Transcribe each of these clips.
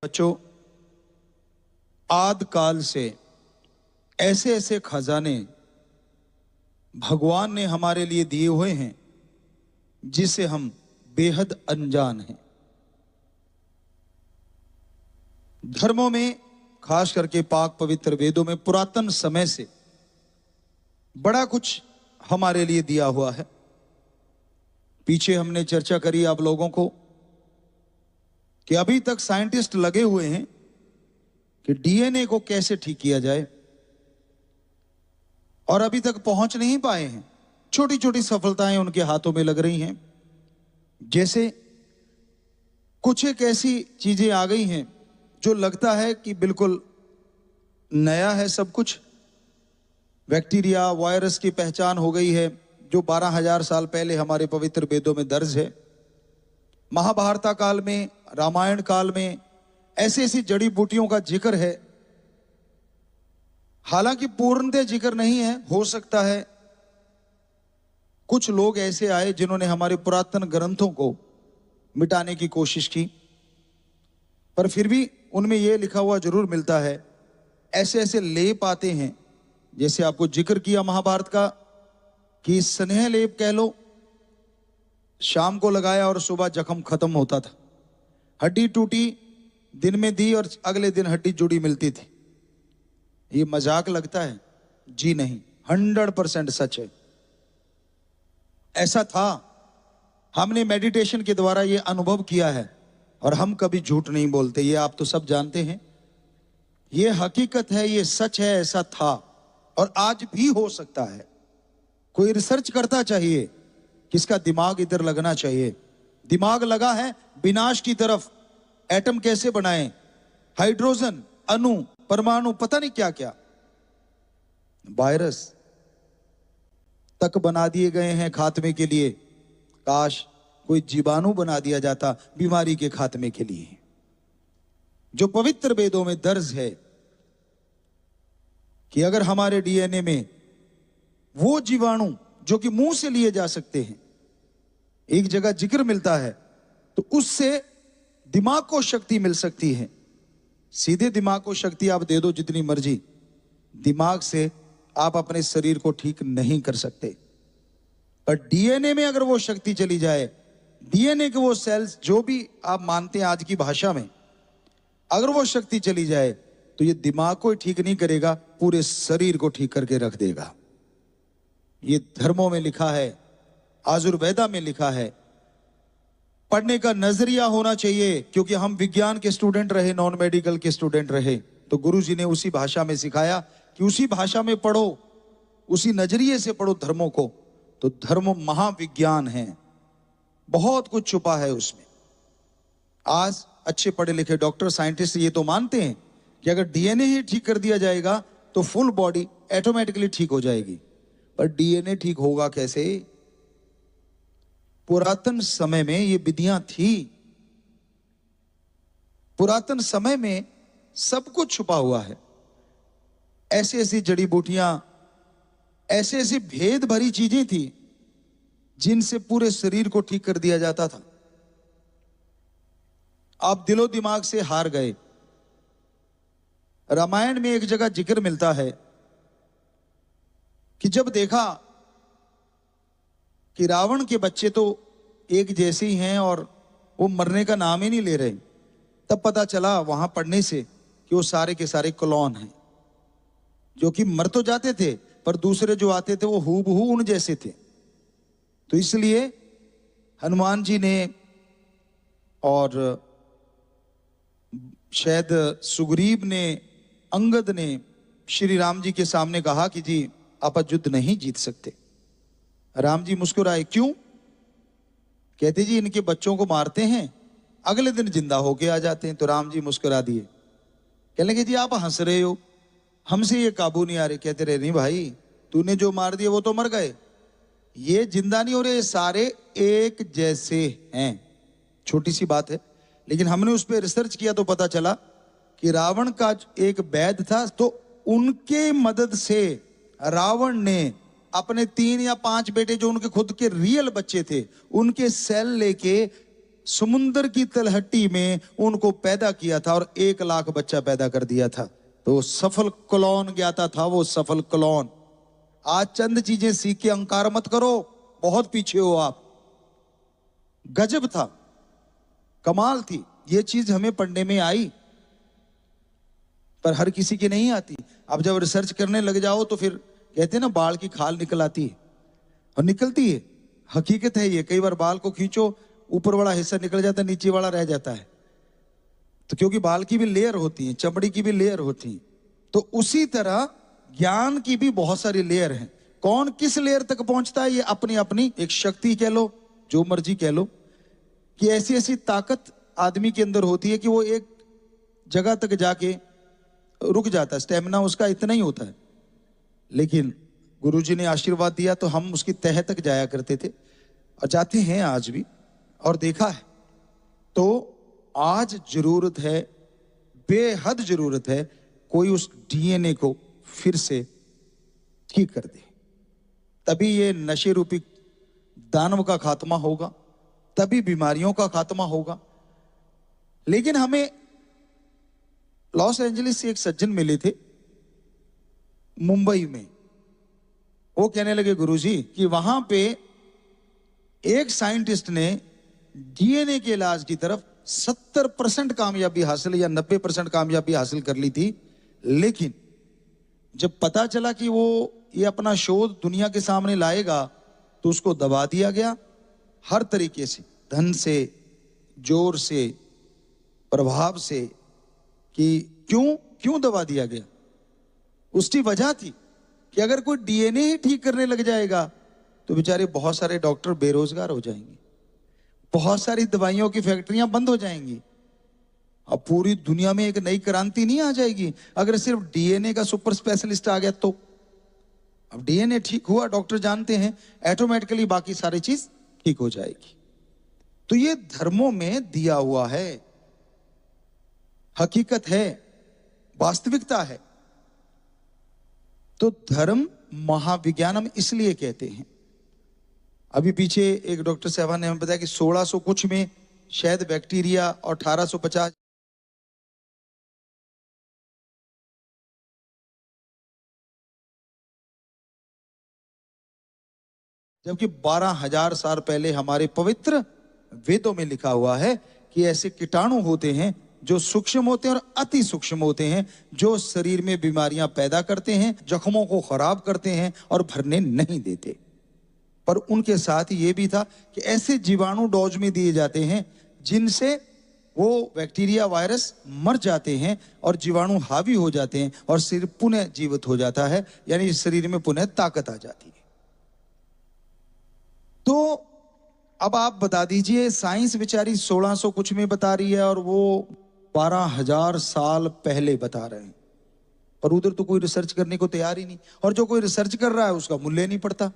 बच्चों, आद काल से ऐसे ऐसे खजाने भगवान ने हमारे लिए दिए हुए हैं जिसे हम बेहद अनजान हैं। धर्मों में, खास करके पाक पवित्र वेदों में पुरातन समय से बड़ा कुछ हमारे लिए दिया हुआ है। पीछे हमने चर्चा करी आप लोगों को कि अभी तक साइंटिस्ट लगे हुए हैं कि डीएनए को कैसे ठीक किया जाए, और अभी तक पहुंच नहीं पाए हैं। छोटी छोटी सफलताएं उनके हाथों में लग रही हैं। जैसे कुछ एक ऐसी चीजें आ गई हैं जो लगता है कि बिल्कुल नया है सब कुछ। बैक्टीरिया, वायरस की पहचान हो गई है जो 12,000 साल पहले हमारे पवित्र वेदों में दर्ज है। महाभारत काल में, रामायण काल में ऐसी ऐसी जड़ी बूटियों का जिक्र है। हालांकि पूर्णतः जिक्र नहीं है। हो सकता है कुछ लोग ऐसे आए जिन्होंने हमारे पुरातन ग्रंथों को मिटाने की कोशिश की, पर फिर भी उनमें यह लिखा हुआ जरूर मिलता है। ऐसे ऐसे लेप आते हैं, जैसे आपको जिक्र किया महाभारत का कि स्नेह लेप कह लो, शाम को लगाया और सुबह जख्म खत्म होता था। हड्डी टूटी, दिन में दी और अगले दिन हड्डी जुड़ी मिलती थी। ये मजाक लगता है? जी नहीं, 100% सच है। ऐसा था। हमने मेडिटेशन के द्वारा ये अनुभव किया है और हम कभी झूठ नहीं बोलते। ये आप तो सब जानते हैं। ये हकीकत है, ये सच है। ऐसा था और आज भी हो सकता है। कोई रिसर्च करता चाहिए, किसका दिमाग इधर लगना चाहिए। दिमाग लगा है विनाश की तरफ। एटम कैसे बनाएं, हाइड्रोजन, अणु, परमाणु, पता नहीं क्या क्या, वायरस तक बना दिए गए हैं खात्मे के लिए। काश कोई जीवाणु बना दिया जाता बीमारी के खात्मे के लिए। जो पवित्र वेदों में दर्ज है कि अगर हमारे डीएनए में वो जीवाणु जो कि मुंह से लिए जा सकते हैं, एक जगह जिक्र मिलता है, तो उससे दिमाग को शक्ति मिल सकती है। सीधे दिमाग को शक्ति आप दे दो जितनी मर्जी, दिमाग से आप अपने शरीर को ठीक नहीं कर सकते। पर डीएनए में अगर वो शक्ति चली जाए, डीएनए के वो सेल्स जो भी आप मानते हैं आज की भाषा में, अगर वो शक्ति चली जाए तो ये दिमाग को ठीक नहीं करेगा, पूरे शरीर को ठीक करके रख देगा। ये धर्मों में लिखा है, आयुर्वेदा में लिखा है। पढ़ने का नजरिया होना चाहिए, क्योंकि हम विज्ञान के स्टूडेंट रहे, नॉन मेडिकल के स्टूडेंट रहे, तो गुरुजी ने उसी भाषा में सिखाया कि उसी भाषा में पढ़ो, उसी नजरिए से पढ़ो धर्मों को। तो धर्म महाविज्ञान है, बहुत कुछ छुपा है उसमें। आज अच्छे पढ़े लिखे डॉक्टर, साइंटिस्ट ये तो मानते हैं कि अगर डीएनए ही ठीक कर दिया जाएगा तो फुल बॉडी ऑटोमेटिकली ठीक हो जाएगी। पर डीएनए ठीक होगा कैसे? पुरातन समय में ये विधियां थी। पुरातन समय में सब कुछ छुपा हुआ है। ऐसी ऐसी जड़ी बूटियां, ऐसे ऐसी भेद भरी चीजें थी जिनसे पूरे शरीर को ठीक कर दिया जाता था। आप दिलो दिमाग से हार गए। रामायण में एक जगह जिक्र मिलता है कि जब देखा कि रावण के बच्चे तो एक जैसे ही हैं और वो मरने का नाम ही नहीं ले रहे, तब पता चला वहां पढ़ने से कि वो सारे के सारे क्लोन हैं, जो कि मर तो जाते थे पर दूसरे जो आते थे वो हूबहू उन जैसे थे। तो इसलिए हनुमान जी ने और शायद सुग्रीव ने, अंगद ने श्री राम जी के सामने कहा कि जी आप युद्ध नहीं जीत सकते। राम जी मुस्कुराए। क्यों? कहते जी इनके बच्चों को मारते हैं, अगले दिन जिंदा होके आ जाते हैं। तो राम जी मुस्कुरा दिए। कहने लगे जी आप हंस रहे हो, हमसे ये काबू नहीं आ रहे। कहते रहे नहीं भाई, तूने जो मार दिए वो तो मर गए, ये जिंदा नहीं हो रहे, सारे एक जैसे हैं। छोटी सी बात है, लेकिन हमने उस पर रिसर्च किया तो पता चला कि रावण का एक वैद्य था, तो उनके मदद से रावण ने अपने 3 या 5 बेटे, जो उनके खुद के रियल बच्चे थे, उनके सेल लेके समुंदर की तलहटी में उनको पैदा किया था और 1 लाख बच्चा पैदा कर दिया था। तो सफल क्लोन ज्ञाता था वो, सफल क्लोन। आज चंद चीजें सीख के अहंकार मत करो, बहुत पीछे हो आप। गजब था, कमाल थी ये चीज, हमें पढ़ने में आई पर हर किसी की नहीं आती। अब जब रिसर्च करने लग जाओ तो फिर कहते हैं ना, बाल की खाल निकल आती है, और निकलती है, हकीकत है ये। कई बार बाल को खींचो, ऊपर वाला हिस्सा निकल जाता है, नीचे वाला रह जाता है। तो क्योंकि बाल की भी लेयर होती है, चमड़ी की भी लेयर होती है, तो उसी तरह ज्ञान की भी बहुत सारी लेयर हैं। कौन किस लेयर तक पहुंचता है, ये अपनी अपनी एक शक्ति कह लो, जो मर्जी कह लो, कि ऐसी ऐसी ताकत आदमी के अंदर होती है कि वो एक जगह तक जाके रुक जाता है, स्टेमिना उसका इतना ही होता है। लेकिन गुरुजी ने आशीर्वाद दिया तो हम उसकी तह तक जाया करते थे, और जाते हैं आज भी, और देखा है। तो आज जरूरत है, बेहद जरूरत है, कोई उस डीएनए को फिर से ठीक कर दे। तभी ये नशे रूपी दानव का खात्मा होगा, तभी बीमारियों का खात्मा होगा। लेकिन हमें लॉस एंजलिस से एक सज्जन मिले थे मुंबई में। वो कहने लगे गुरुजी कि वहां पे एक साइंटिस्ट ने डीएनए के इलाज की तरफ 70% कामयाबी हासिल या 90% कामयाबी हासिल कर ली थी। लेकिन जब पता चला कि वो ये अपना शोध दुनिया के सामने लाएगा तो उसको दबा दिया गया हर तरीके से, धन से, जोर से, प्रभाव से। कि क्यों दबा दिया गया? उसकी वजह थी कि अगर कोई डीएनए ही ठीक करने लग जाएगा तो बेचारे बहुत सारे डॉक्टर बेरोजगार हो जाएंगे, बहुत सारी दवाइयों की फैक्ट्रियां बंद हो जाएंगी, अब पूरी दुनिया में एक नई क्रांति नहीं आ जाएगी अगर सिर्फ डीएनए का सुपर स्पेशलिस्ट आ गया तो। अब डीएनए ठीक हुआ, डॉक्टर जानते हैं, ऑटोमेटिकली बाकी सारी चीज ठीक हो जाएगी। तो ये धर्मों में दिया हुआ है, हकीकत है, वास्तविकता है। तो धर्म महाविज्ञान हम इसलिए कहते हैं। अभी पीछे एक डॉक्टर साहब ने हमें बताया कि 1600 कुछ में शायद बैक्टीरिया और 1850 जबकि 12,000 साल पहले हमारे पवित्र वेदों में लिखा हुआ है कि ऐसे कीटाणु होते हैं जो सूक्ष्म होते हैं और अति सूक्ष्म होते हैं, जो शरीर में बीमारियां पैदा करते हैं, जख्मों को खराब करते हैं और भरने नहीं देते। पर उनके साथ ये भी था कि ऐसे जीवाणु डोज में दिए जाते हैं जिनसे वो बैक्टीरिया वायरस मर जाते हैं और जीवाणु हावी हो जाते हैं और शरीर पुनः जीवित हो जाता है, यानी शरीर में पुनः ताकत आ जाती है। तो अब आप बता दीजिए, साइंस बेचारी 1600 कुछ में बता रही है और वो 12,000 साल पहले बता रहे हैं, पर उधर तो कोई रिसर्च करने को तैयार ही नहीं। और जो कोई रिसर्च कर रहा है उसका मूल्य नहीं पड़ता,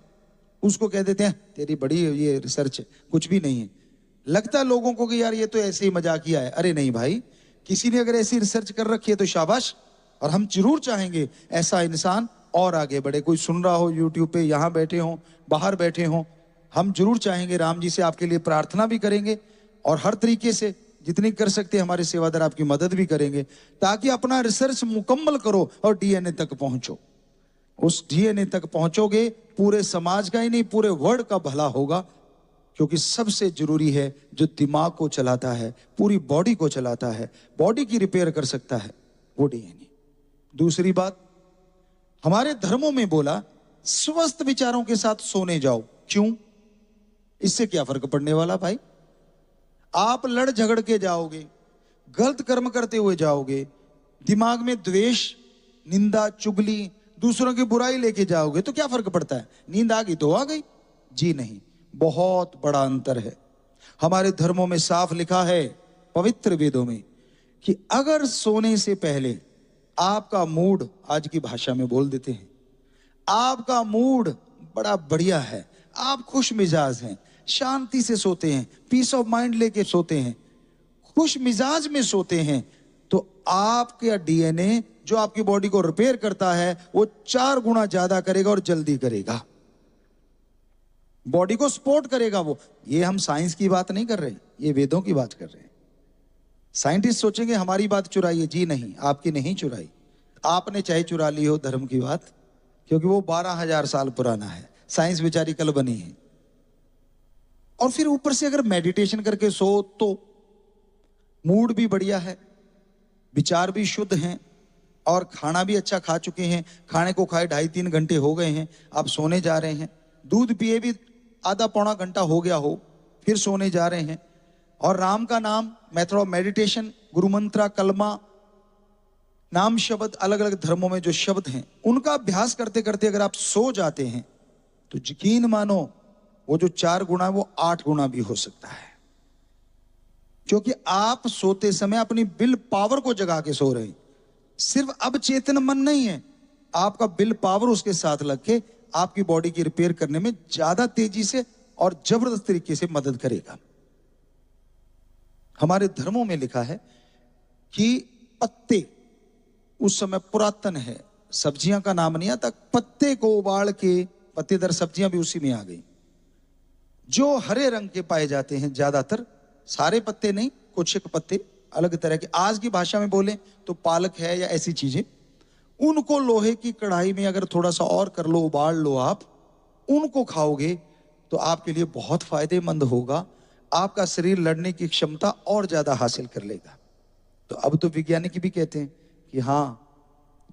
उसको कह देते हैं तेरी बड़ी ये रिसर्च है, कुछ भी नहीं है। लगता है लोगों को कि यार ये तो ऐसे ही मजाकिया है। अरे नहीं भाई, किसी ने अगर ऐसी रिसर्च कर रखी है तो शाबाश, और हम जरूर चाहेंगे ऐसा इंसान और आगे बढ़े। कोई सुन रहा हो यूट्यूब पे, यहाँ बैठे हो, बाहर बैठे हो, हम जरूर चाहेंगे, राम जी से आपके लिए प्रार्थना भी करेंगे और हर तरीके से जितनी कर सकते हैं हमारे सेवादार आपकी मदद भी करेंगे, ताकि अपना रिसर्च मुकम्मल करो और डीएनए तक पहुंचो। उस डीएनए तक पहुंचोगे, पूरे समाज का ही नहीं पूरे वर्ल्ड का भला होगा। क्योंकि सबसे जरूरी है जो दिमाग को चलाता है, पूरी बॉडी को चलाता है, बॉडी की रिपेयर कर सकता है, वो डीएनए। दूसरी बात, हमारे धर्मों में बोला स्वस्थ विचारों के साथ सोने जाओ। क्यों? इससे क्या फर्क पड़ने वाला भाई? आप लड़ झगड़ के जाओगे, गलत कर्म करते हुए जाओगे, दिमाग में द्वेष, निंदा, चुगली, दूसरों की बुराई लेके जाओगे तो क्या फर्क पड़ता है? नींद आ गई तो आ गई? जी नहीं, बहुत बड़ा अंतर है। हमारे धर्मों में साफ लिखा है, पवित्र वेदों में, कि अगर सोने से पहले आपका मूड, आज की भाषा में बोल देते हैं, आपका मूड बड़ा बढ़िया है, आप खुश मिजाज हैं, शांति से सोते हैं, पीस ऑफ माइंड लेके सोते हैं, खुश मिजाज में सोते हैं, तो आपका डीएनए जो आपकी बॉडी को रिपेयर करता है वो 4 गुना ज्यादा करेगा और जल्दी करेगा। बॉडी को सपोर्ट करेगा वो। ये हम साइंस की बात नहीं कर रहे, ये वेदों की बात कर रहे हैं। साइंटिस्ट सोचेंगे हमारी बात चुराई है, जी नहीं, आपकी नहीं चुराई। आपने चाहे चुरा ली हो धर्म की बात, क्योंकि वो 12,000 साल पुराना है, साइंस बेचारी कल बनी है। और फिर ऊपर से अगर मेडिटेशन करके सो तो मूड भी बढ़िया है, विचार भी शुद्ध हैं, और खाना भी अच्छा खा चुके हैं। खाने को खाए 2.5-3 घंटे हो गए हैं, आप सोने जा रहे हैं। दूध पिए भी आधा पौना घंटा हो गया हो, फिर सोने जा रहे हैं। और राम का नाम, मेथड ऑफ मेडिटेशन, गुरु मंत्रा, कलमा, नाम शब्द, अलग अलग धर्मों में जो शब्द हैं उनका अभ्यास करते करते अगर आप सो जाते हैं तो यकीन मानो वो जो 4 गुना है वो 8 गुना भी हो सकता है। क्योंकि आप सोते समय अपनी विल पावर को जगा के सो रहे हैं। सिर्फ अब चेतन मन नहीं है, आपका विल पावर उसके साथ लग के आपकी बॉडी की रिपेयर करने में ज्यादा तेजी से और जबरदस्त तरीके से मदद करेगा। हमारे धर्मों में लिखा है कि पत्ते, उस समय पुरातन है, सब्जियां का नाम नहीं आता, पत्ते को उबाल के, पत्तेदार सब्जियां भी उसी में आ गई, जो हरे रंग के पाए जाते हैं ज्यादातर, सारे पत्ते नहीं, कुछ एक पत्ते अलग तरह के, आज की भाषा में बोले तो पालक है या ऐसी चीजें, उनको लोहे की कढ़ाई में अगर थोड़ा सा और कर लो, उबाल लो, आप उनको खाओगे तो आपके लिए बहुत फायदेमंद होगा। आपका शरीर लड़ने की क्षमता और ज्यादा हासिल कर लेगा। तो अब तो वैज्ञानिक भी कहते हैं कि हाँ,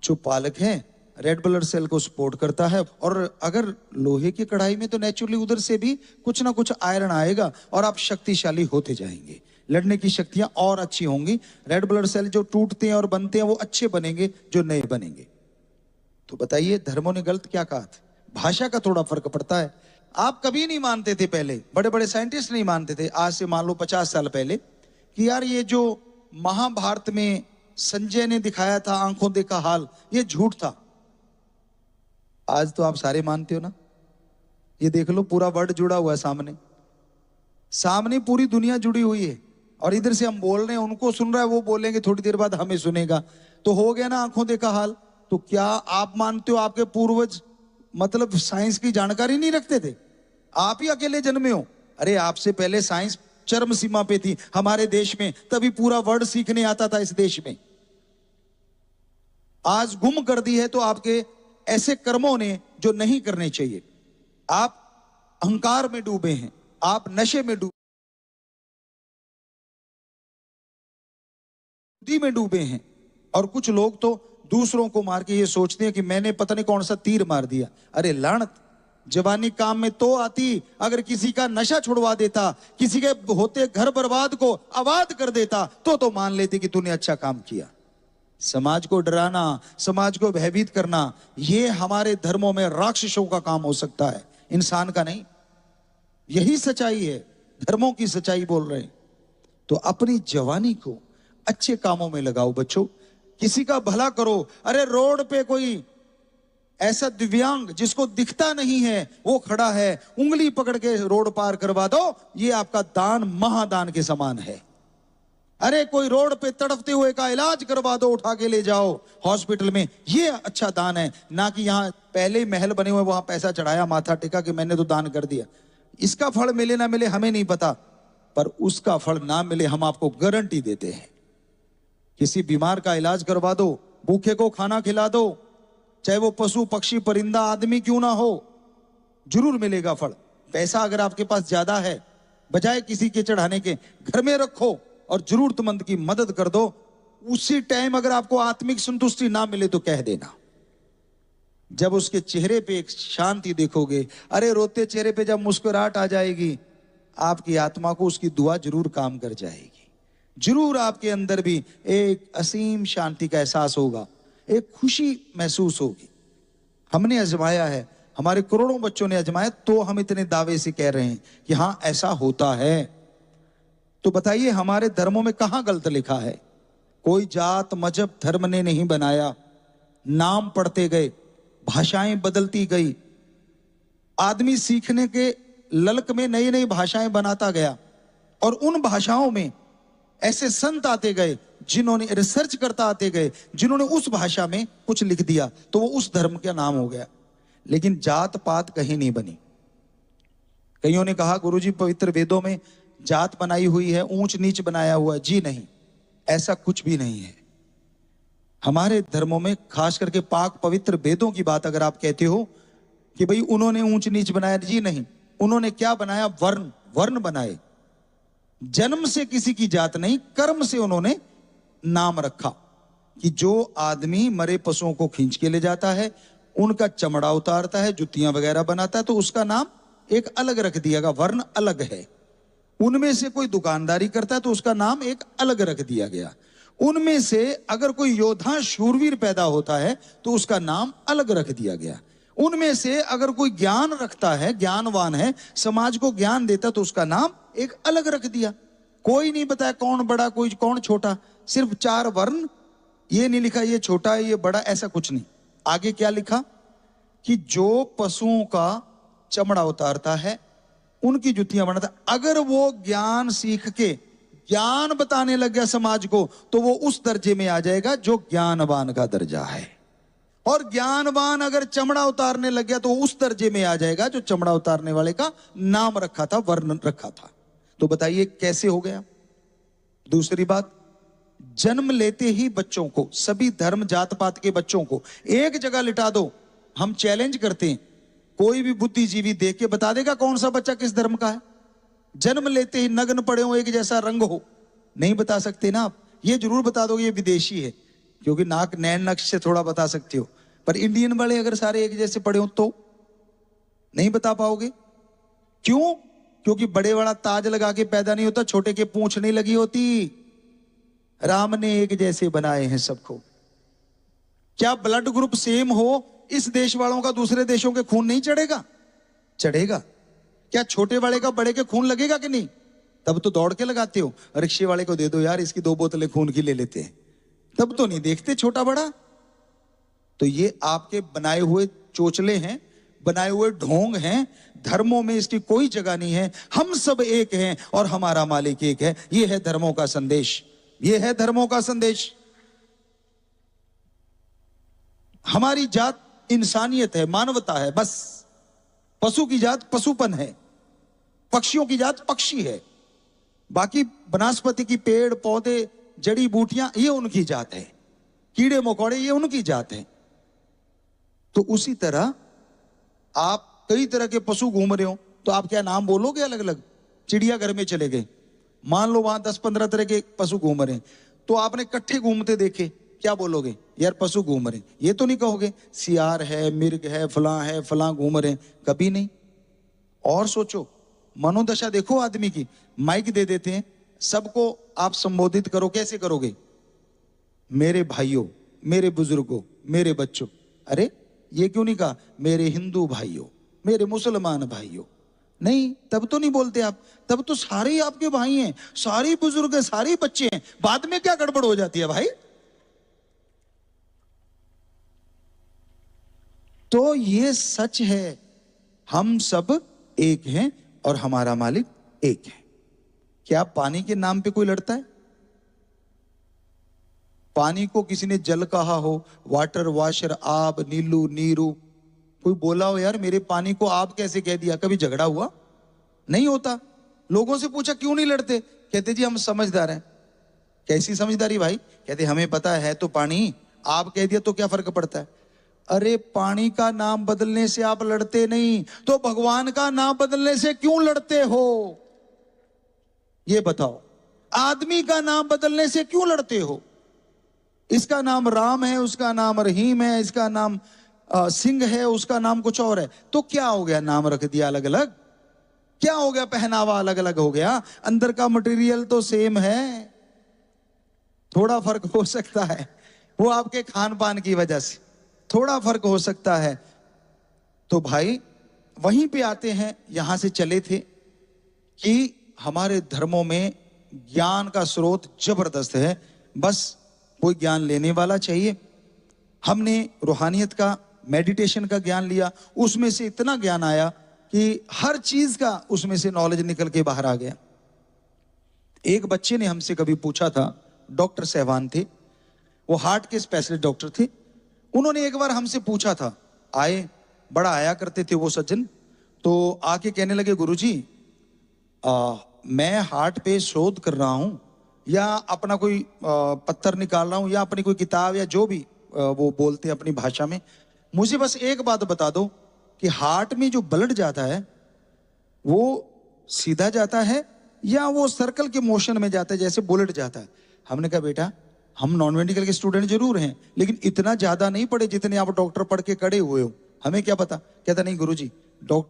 जो पालक है रेड ब्लड सेल को सपोर्ट करता है, और अगर लोहे की कढ़ाई में तो नेचुरली उधर से भी कुछ ना कुछ आयरन आएगा और आप शक्तिशाली होते जाएंगे, लड़ने की शक्तियां और अच्छी होंगी। रेड ब्लड सेल जो टूटते हैं और बनते हैं वो अच्छे बनेंगे, जो नए बनेंगे। तो बताइए धर्मों ने गलत क्या कहा था? भाषा का थोड़ा फर्क पड़ता है। आप कभी नहीं मानते थे, पहले बड़े बड़े साइंटिस्ट नहीं मानते थे, आज से मान लो 50 साल पहले, कि यार ये जो महाभारत में संजय ने दिखाया था आंखों देखा हाल, ये झूठ था। आज तो आप सारे मानते हो ना। ये देख लो, पूरा वर्ल्ड जुड़ा हुआ है, सामने सामने पूरी दुनिया जुड़ी हुई है, और इधर से हम बोल रहे हैं, उनको सुन रहा है, वो बोलेंगे थोड़ी देर बाद हमें सुनेगा, तो हो गया ना आंखों देखा हाल। तो क्या आप मानते हो आपके पूर्वज मतलब साइंस की जानकारी नहीं रखते थे? आप ही अकेले जन्मे हो? अरे आपसे पहले साइंस चरम सीमा पे थी हमारे देश में, तभी पूरा वर्ल्ड सीखने आता था इस देश में। आज गुम कर दी है तो आपके ऐसे कर्मों ने जो नहीं करने चाहिए। आप अहंकार में डूबे हैं, आप नशे में डूबे हैं, और कुछ लोग तो दूसरों को मार के ये सोचते हैं कि मैंने पता नहीं कौन सा तीर मार दिया। अरे लानत, जवानी काम में तो आती, अगर किसी का नशा छुड़वा देता, किसी के होते घर बर्बाद को आबाद कर देता, तो मान लेते कि तूने अच्छा काम किया। समाज को डराना, समाज को भयभीत करना, ये हमारे धर्मों में राक्षसों का काम हो सकता है, इंसान का नहीं। यही सच्चाई है, धर्मों की सच्चाई बोल रहे हैं। तो अपनी जवानी को अच्छे कामों में लगाओ बच्चों, किसी का भला करो। अरे रोड पे कोई ऐसा दिव्यांग जिसको दिखता नहीं है वो खड़ा है, उंगली पकड़ के रोड पार करवा दो, ये आपका दान महादान के समान है। अरे कोई रोड पे तड़पते हुए का इलाज करवा दो, उठा के ले जाओ हॉस्पिटल में, ये अच्छा दान है। ना कि यहाँ पहले ही महल बने हुए, वहां पैसा चढ़ाया, माथा टेका कि मैंने तो दान कर दिया। इसका फल मिले ना मिले हमें नहीं पता, पर उसका फल ना मिले हम आपको गारंटी देते हैं। किसी बीमार का इलाज करवा दो, भूखे को खाना खिला दो, चाहे वो पशु पक्षी परिंदा आदमी क्यों ना हो, जरूर मिलेगा फल। पैसा अगर आपके पास ज्यादा है, बजाय किसी के चढ़ाने के घर में रखो और जरूरतमंद की मदद कर दो। उसी टाइम अगर आपको आत्मिक संतुष्टि ना मिले तो कह देना। जब उसके चेहरे पे एक शांति देखोगे, अरे रोते चेहरे पे जब मुस्कुराहट आ जाएगी, आपकी आत्मा को उसकी दुआ जरूर काम कर जाएगी। जरूर आपके अंदर भी एक असीम शांति का एहसास होगा, एक खुशी महसूस होगी। हमने आजमाया है, हमारे करोड़ों बच्चों ने आजमाया, तो हम इतने दावे से कह रहे हैं कि हाँ ऐसा होता है। तो बताइए हमारे धर्मों में कहां गलत लिखा है? कोई जात मजहब धर्म ने नहीं बनाया, नाम पढ़ते गए, भाषाएं बदलती गई, आदमी सीखने के ललक में नई नई भाषाएं बनाता गया, और उन भाषाओं में ऐसे संत आते गए जिन्होंने रिसर्च करता आते गए, जिन्होंने उस भाषा में कुछ लिख दिया, तो वो उस धर्म का नाम हो गया। लेकिन जात पात कहीं नहीं बनी। कईयों ने कहा गुरुजी पवित्र वेदों में जात बनाई हुई है, ऊंच नीच बनाया हुआ है। जी नहीं, ऐसा कुछ भी नहीं है। हमारे धर्मों में खास करके पाक पवित्र वेदों की बात अगर आप कहते हो कि भाई उन्होंने ऊंच नीच बनाया, जी नहीं, उन्होंने क्या बनाया? वर्ण, वर्ण बनाए। जन्म से किसी की जात नहीं, कर्म से उन्होंने नाम रखा कि जो आदमी मरे पशुओं को खींच के ले जाता है, उनका चमड़ा उतारता है, जुतियां वगैरह बनाता है, तो उसका नाम एक अलग रख दिया गया, वर्ण अलग है। उनमें से कोई दुकानदारी करता है तो उसका नाम एक अलग रख दिया गया। उनमें से अगर कोई योद्धा शूरवीर पैदा होता है तो उसका नाम अलग रख दिया गया। उनमें से अगर कोई ज्ञान रखता है, ज्ञानवान है, समाज को ज्ञान देता, तो उसका नाम एक अलग रख दिया। कोई नहीं बताया कौन बड़ा कोई कौन छोटा, सिर्फ 4 वर्ण, ये नहीं लिखा ये छोटा है ये बड़ा, ऐसा कुछ नहीं। आगे क्या लिखा कि जो पशुओं का चमड़ा उतारता है, उनकी जुतियां बनाता, अगर वो ज्ञान सीख के ज्ञान बताने लग गया समाज को, तो वो उस दर्जे में आ जाएगा जो ज्ञानवान का दर्जा है। और ज्ञानवान अगर चमड़ा उतारने लग गया तो उस दर्जे में आ जाएगा जो चमड़ा उतारने वाले का नाम रखा था, वर्ण रखा था। तो बताइए कैसे हो गया? दूसरी बात, जन्म लेते ही बच्चों को, सभी धर्म जात पात के बच्चों को एक जगह लिटा दो, हम चैलेंज करते हैं, कोई भी बुद्धिजीवी देख के बता देगा कौन सा बच्चा किस धर्म का है? जन्म लेते ही नग्न पड़े हो, एक जैसा रंग हो, नहीं बता सकते ना आप। ये जरूर बता दो ये विदेशी है, क्योंकि नाक नैन नक्श से थोड़ा बता सकते हो, पर इंडियन वाले अगर सारे एक जैसे पड़े हो तो नहीं बता पाओगे। क्यों? क्योंकि बड़े वाला ताज लगा के पैदा नहीं होता, छोटे के पूंछ नहीं लगी होती। राम ने एक जैसे बनाए हैं सबको। क्या ब्लड ग्रुप सेम हो, इस देश वालों का दूसरे देशों के खून नहीं चढ़ेगा? चढ़ेगा। क्या छोटे वाले का बड़े के खून लगेगा कि नहीं? तब तो दौड़ के लगाते हो, रिक्शे वाले को दे दो यार इसकी 2 बोतलें खून की ले लेते हैं, तब तो नहीं देखते छोटा बड़ा। तो ये आपके बनाए हुए चोचले हैं, बनाए हुए ढोंग हैं। धर्मों में इसकी कोई जगह नहीं है। हम सब एक हैं और हमारा मालिक एक है। ये है धर्मों का संदेश, ये है धर्मों का संदेश। हमारी जात इंसानियत है, मानवता है, बस। पशु की जात पशुपन है, पक्षियों की जात पक्षी है, बाकी वनस्पति की पेड़ पौधे जड़ी बूटियां ये उनकी जात है, कीड़े मकोड़े ये उनकी जात है। तो उसी तरह आप कई तरह के पशु घूम रहे हो तो आप क्या नाम बोलोगे अलग अलग? चिड़ियाघर में चले गए, मान लो वहां 10-15 तरह के पशु घूम रहे हैं, तो आपने इकट्ठे घूमते देखे, क्या बोलोगे? यार पशु घूम रहे हैं, ये तो नहीं कहोगे सियार है, मिर्ग है, फलां घूम रहे हैं, कभी नहीं। और सोचो, मनोदशा देखो आदमी की। माइक दे देते हैं, सबको आप संबोधित करो, कैसे करोगे? मेरे भाइयों, मेरे बुजुर्गों, मेरे बच्चों। अरे ये क्यों नहीं कहा मेरे हिंदू भाइयों, मेरे मुसलमान भाइयों? नहीं, तब तो नहीं बोलते आप, तब तो सारे ही आपके भाई हैं, सारे बुजुर्ग हैं, सारे बच्चे हैं। बाद में क्या गड़बड़ हो जाती है भाई? तो ये सच है, हम सब एक हैं और हमारा मालिक एक है। क्या पानी के नाम पे कोई लड़ता है? पानी को किसी ने जल कहा हो, वाटर, वाशर, आब, नीलू, नीरू, कोई बोला हो यार मेरे पानी को आब कैसे कह दिया? कभी झगड़ा हुआ? नहीं होता। लोगों से पूछा क्यों नहीं लड़ते? कहते जी हम समझदार हैं। कैसी समझदारी भाई? कहते हमें पता है तो पानी, आप कह दिया तो क्या फर्क पड़ता है? अरे पानी का नाम बदलने से आप लड़ते नहीं, तो भगवान का नाम बदलने से क्यों लड़ते हो? ये बताओ। आदमी का नाम बदलने से क्यों लड़ते हो? इसका नाम राम है, उसका नाम रहीम है, इसका नाम सिंह है, उसका नाम कुछ और है, तो क्या हो गया? नाम रख दिया अलग अलग, क्या हो गया? पहनावा अलग अलग हो गया, अंदर का मटेरियल तो सेम है। थोड़ा फर्क हो सकता है, वो आपके खान पान की वजह से थोड़ा फर्क हो सकता है। तो भाई वहीं पे आते हैं, यहां से चले थे कि हमारे धर्मों में ज्ञान का स्रोत जबरदस्त है, बस कोई ज्ञान लेने वाला चाहिए। हमने रूहानियत का, मेडिटेशन का ज्ञान लिया, उसमें से इतना ज्ञान आया कि हर चीज का उसमें से नॉलेज निकल के बाहर आ गया। एक बच्चे ने हमसे कभी पूछा था, डॉक्टर सहवान थे, वो हार्ट के स्पेशलिस्ट डॉक्टर थे। उन्होंने एक बार हमसे पूछा था, आए बड़ा आया करते थे वो सज्जन, तो आके कहने लगे गुरुजी, मैं हार्ट पे शोध कर रहा हूं या अपना कोई पत्थर निकाल रहा हूं या अपनी कोई किताब या जो भी वो बोलते हैं अपनी भाषा में, मुझे बस एक बात बता दो कि हार्ट में जो ब्लड जाता है वो सीधा जाता है या वो सर्कल के मोशन में जाता है जैसे बुलेट जाता है। हमने कहा बेटा हम नॉन मेडिकल के स्टूडेंट जरूर हैं लेकिन इतना ज्यादा नहीं पढ़े जितने आप डॉक्टर पढ़ के खड़े हुए हो, हमें क्या पता। कहता नहीं गुरुजी, डॉक्टर